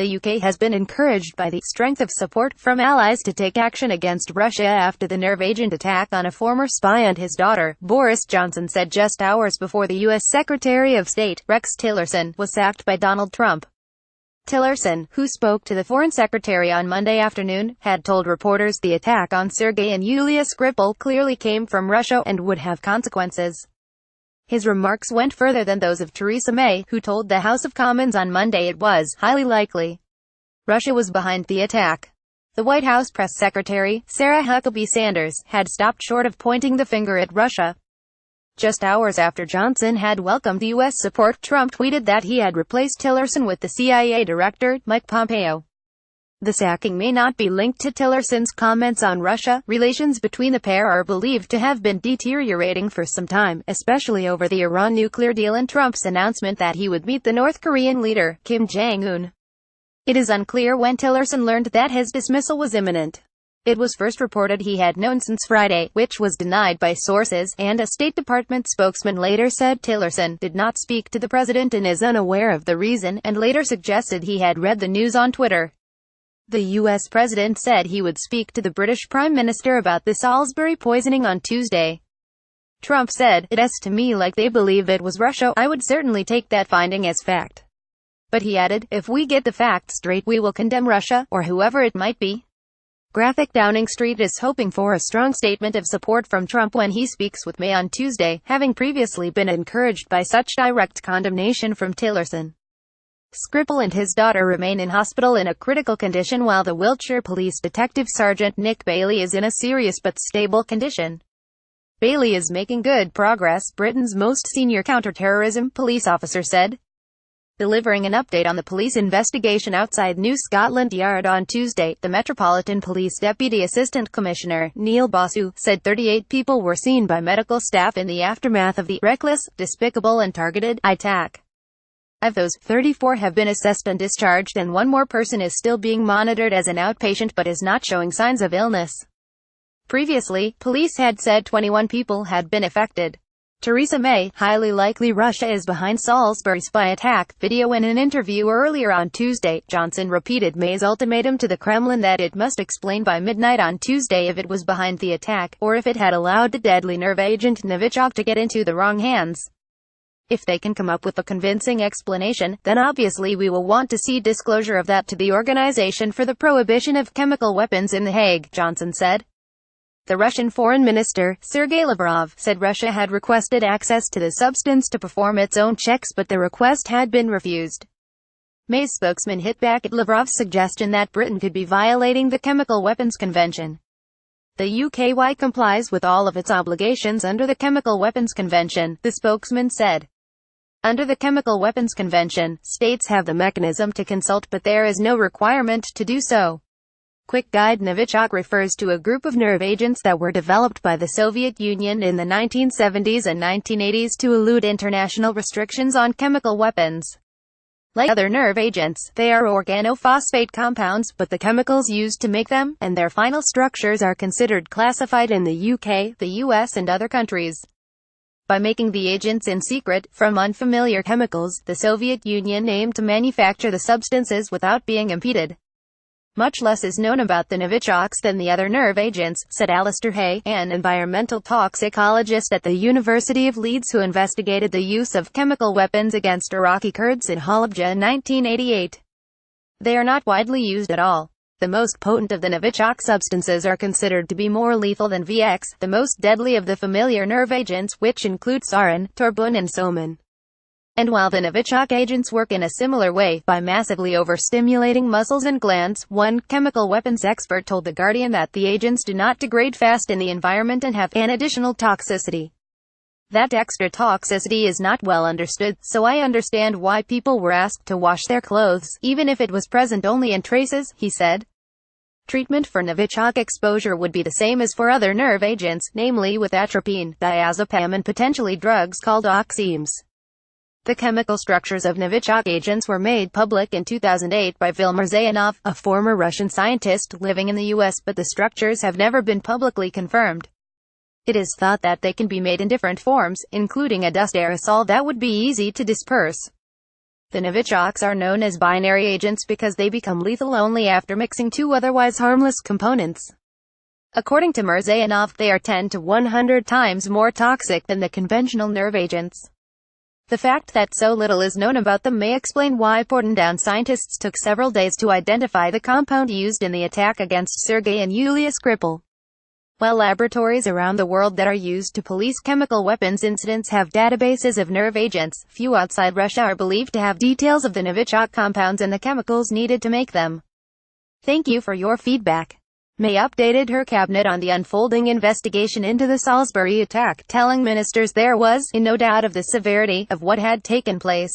The UK has been encouraged by the strength of support from allies to take action against Russia after the nerve agent attack on a former spy and his daughter, Boris Johnson said just hours before the U.S. Secretary of State, Rex Tillerson, was sacked by Donald Trump. Tillerson, who spoke to the Foreign Secretary on Monday afternoon, had told reporters the attack on Sergei and Yulia Skripal clearly came from Russia and would have consequences. His remarks went further than those of Theresa May, who told the House of Commons on Monday it was highly likely Russia was behind the attack. The White House press secretary, Sarah Huckabee Sanders, had stopped short of pointing the finger at Russia. Just hours after Johnson had welcomed U.S. support, Trump tweeted that he had replaced Tillerson with the CIA director, Mike Pompeo. The sacking may not be linked to Tillerson's comments on Russia. Relations between the pair are believed to have been deteriorating for some time, especially over the Iran nuclear deal and Trump's announcement that he would meet the North Korean leader, Kim Jong-un. It is unclear when Tillerson learned that his dismissal was imminent. It was first reported he had known since Friday, which was denied by sources, and a State Department spokesman later said Tillerson did not speak to the president and is unaware of the reason, and later suggested he had read the news on Twitter. The U.S. president said he would speak to the British Prime Minister about the Salisbury poisoning on Tuesday. Trump said, "It's to me like they believe it was Russia. I would certainly take that finding as fact." But he added, "If we get the facts straight, we will condemn Russia, or whoever it might be." Graphic Downing Street is hoping for a strong statement of support from Trump when he speaks with May on Tuesday, having previously been encouraged by such direct condemnation from Tillerson. Skripal and his daughter remain in hospital in a critical condition while the Wiltshire Police Detective Sergeant Nick Bailey is in a serious but stable condition. Bailey is making good progress, Britain's most senior counter-terrorism police officer said, delivering an update on the police investigation outside New Scotland Yard on Tuesday. The Metropolitan Police Deputy Assistant Commissioner, Neil Basu, said 38 people were seen by medical staff in the aftermath of the reckless, despicable and targeted attack. Of those, 34 have been assessed and discharged, and one more person is still being monitored as an outpatient but is not showing signs of illness. Previously, police had said 21 people had been affected. Theresa May, highly likely Russia is behind Salisbury spy attack. Video. In an interview earlier on Tuesday, Johnson repeated May's ultimatum to the Kremlin that it must explain by midnight on Tuesday if it was behind the attack, or if it had allowed the deadly nerve agent Novichok to get into the wrong hands. If they can come up with a convincing explanation, then obviously we will want to see disclosure of that to the Organization for the Prohibition of Chemical Weapons in The Hague, Johnson said. The Russian Foreign Minister, Sergei Lavrov, said Russia had requested access to the substance to perform its own checks but the request had been refused. May's spokesman hit back at Lavrov's suggestion that Britain could be violating the Chemical Weapons Convention. The UK complies with all of its obligations under the Chemical Weapons Convention, the spokesman said. Under the Chemical Weapons Convention, states have the mechanism to consult but there is no requirement to do so. Quick Guide. Novichok refers to a group of nerve agents that were developed by the Soviet Union in the 1970s and 1980s to elude international restrictions on chemical weapons. Like other nerve agents, they are organophosphate compounds, but the chemicals used to make them, and their final structures are considered classified in the UK, the US and other countries. By making the agents in secret, from unfamiliar chemicals, the Soviet Union aimed to manufacture the substances without being impeded. Much less is known about the Novichoks than the other nerve agents, said Alistair Hay, an environmental toxicologist at the University of Leeds who investigated the use of chemical weapons against Iraqi Kurds in Halabja in 1988. They are not widely used at all. The most potent of the Novichok substances are considered to be more lethal than VX, the most deadly of the familiar nerve agents, which include sarin, torbun and soman. And while the Novichok agents work in a similar way, by massively overstimulating muscles and glands, one chemical weapons expert told The Guardian that the agents do not degrade fast in the environment and have an additional toxicity. That extra toxicity is not well understood, so I understand why people were asked to wash their clothes, even if it was present only in traces, he said. Treatment for Novichok exposure would be the same as for other nerve agents, namely with atropine, diazepam and potentially drugs called oxymes. The chemical structures of Novichok agents were made public in 2008 by Vilmar Zayanov, a former Russian scientist living in the US, but the structures have never been publicly confirmed. It is thought that they can be made in different forms, including a dust aerosol that would be easy to disperse. The Novichoks are known as binary agents because they become lethal only after mixing two otherwise harmless components. According to Mirzayanoff, they are 10 to 100 times more toxic than the conventional nerve agents. The fact that so little is known about them may explain why Portendown scientists took several days to identify the compound used in the attack against Sergei and Yulia Skripal. While laboratories around the world that are used to police chemical weapons incidents have databases of nerve agents, few outside Russia are believed to have details of the Novichok compounds and the chemicals needed to make them. Thank you for your feedback. May updated her cabinet on the unfolding investigation into the Salisbury attack, telling ministers there was no doubt of the severity of what had taken place.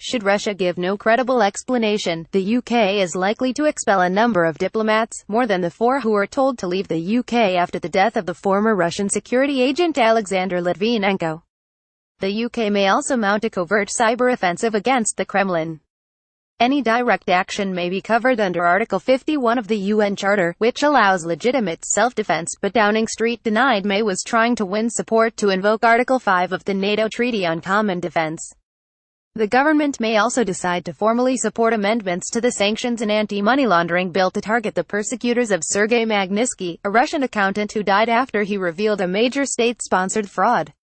Should Russia give no credible explanation, the UK is likely to expel a number of diplomats, more than the 4 who were told to leave the UK after the death of the former Russian security agent Alexander Litvinenko. The UK may also mount a covert cyber offensive against the Kremlin. Any direct action may be covered under Article 51 of the UN Charter, which allows legitimate self-defense, but Downing Street denied May was trying to win support to invoke Article 5 of the NATO Treaty on Common Defense. The government may also decide to formally support amendments to the Sanctions and Anti-Money Laundering Bill to target the persecutors of Sergei Magnitsky, a Russian accountant who died after he revealed a major state-sponsored fraud.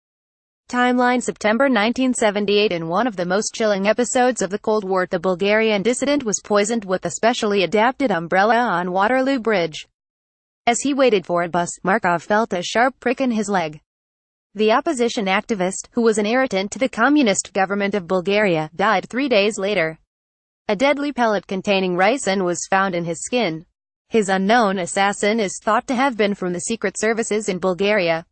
Timeline: September 1978. In one of the most chilling episodes of the Cold War, the Bulgarian dissident was poisoned with a specially adapted umbrella on Waterloo Bridge. As he waited for a bus, Markov felt a sharp prick in his leg. The opposition activist, who was an irritant to the communist government of Bulgaria, died 3 days later. A deadly pellet containing ricin was found in his skin. His unknown assassin is thought to have been from the secret services in Bulgaria.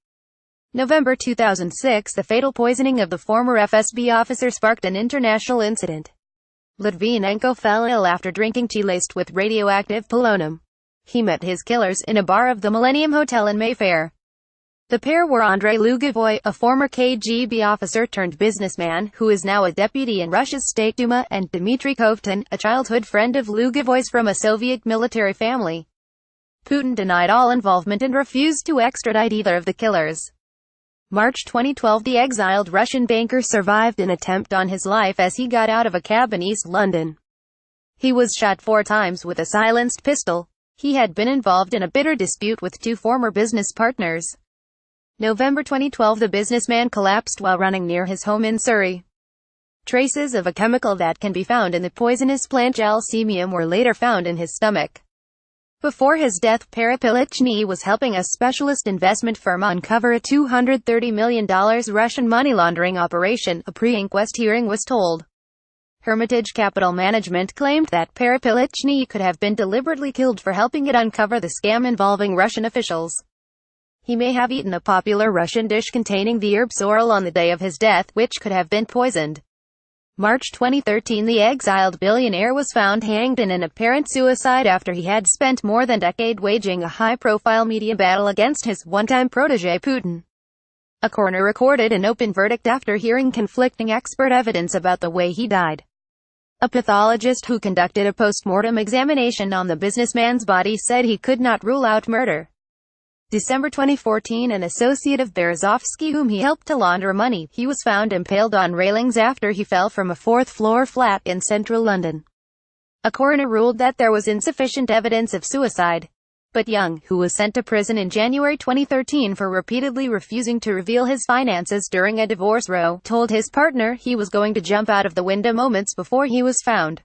November 2006. The fatal poisoning of the former FSB officer sparked an international incident. Litvinenko fell ill after drinking tea laced with radioactive polonium. He met his killers in a bar of the Millennium Hotel in Mayfair. The pair were Andrei Lugovoy, a former KGB officer turned businessman, who is now a deputy in Russia's State Duma, and Dmitry Kovtun, a childhood friend of Lugovoy's from a Soviet military family. Putin denied all involvement and refused to extradite either of the killers. March 2012. The exiled Russian banker survived an attempt on his life as he got out of a cab in East London. He was shot 4 times with a silenced pistol. He had been involved in a bitter dispute with 2 former business partners. November 2012. The businessman collapsed while running near his home in Surrey. Traces of a chemical that can be found in the poisonous plant gelsemium were later found in his stomach. Before his death, Perepilichny was helping a specialist investment firm uncover a $230 million Russian money laundering operation, a pre-inquest hearing was told. Hermitage Capital Management claimed that Perepilichny could have been deliberately killed for helping it uncover the scam involving Russian officials. He may have eaten a popular Russian dish containing the herb sorrel on the day of his death, which could have been poisoned. March 2013. The exiled billionaire was found hanged in an apparent suicide after he had spent more than a decade waging a high-profile media battle against his one-time protégé Putin. A coroner recorded an open verdict after hearing conflicting expert evidence about the way he died. A pathologist who conducted a post-mortem examination on the businessman's body said he could not rule out murder. December 2014. An associate of Berezovsky whom he helped to launder money, he was found impaled on railings after he fell from a 4th-floor flat in central London. A coroner ruled that there was insufficient evidence of suicide. But Young, who was sent to prison in January 2013 for repeatedly refusing to reveal his finances during a divorce row, told his partner he was going to jump out of the window moments before he was found.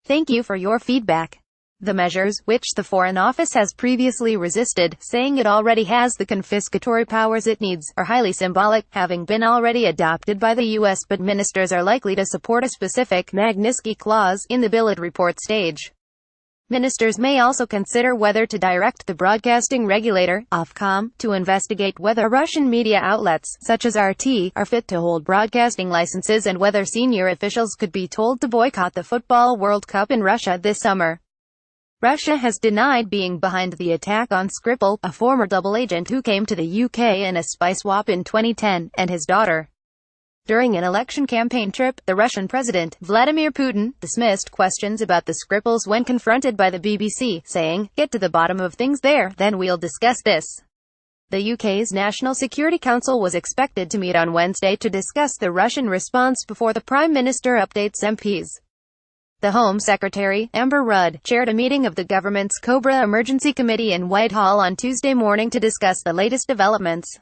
Thank you for your feedback. The measures, which the Foreign Office has previously resisted, saying it already has the confiscatory powers it needs, are highly symbolic, having been already adopted by the U.S. but ministers are likely to support a specific Magnitsky clause in the bill at report stage. Ministers may also consider whether to direct the broadcasting regulator, Ofcom, to investigate whether Russian media outlets, such as RT, are fit to hold broadcasting licenses and whether senior officials could be told to boycott the Football World Cup in Russia this summer. Russia has denied being behind the attack on Skripal, a former double agent who came to the UK in a spy swap in 2010, and his daughter. During an election campaign trip, the Russian President, Vladimir Putin, dismissed questions about the Skripals when confronted by the BBC, saying, "Get to the bottom of things there, then we'll discuss this." The UK's National Security Council was expected to meet on Wednesday to discuss the Russian response before the Prime Minister updates MPs. The Home Secretary, Amber Rudd, chaired a meeting of the government's Cobra Emergency Committee in Whitehall on Tuesday morning to discuss the latest developments.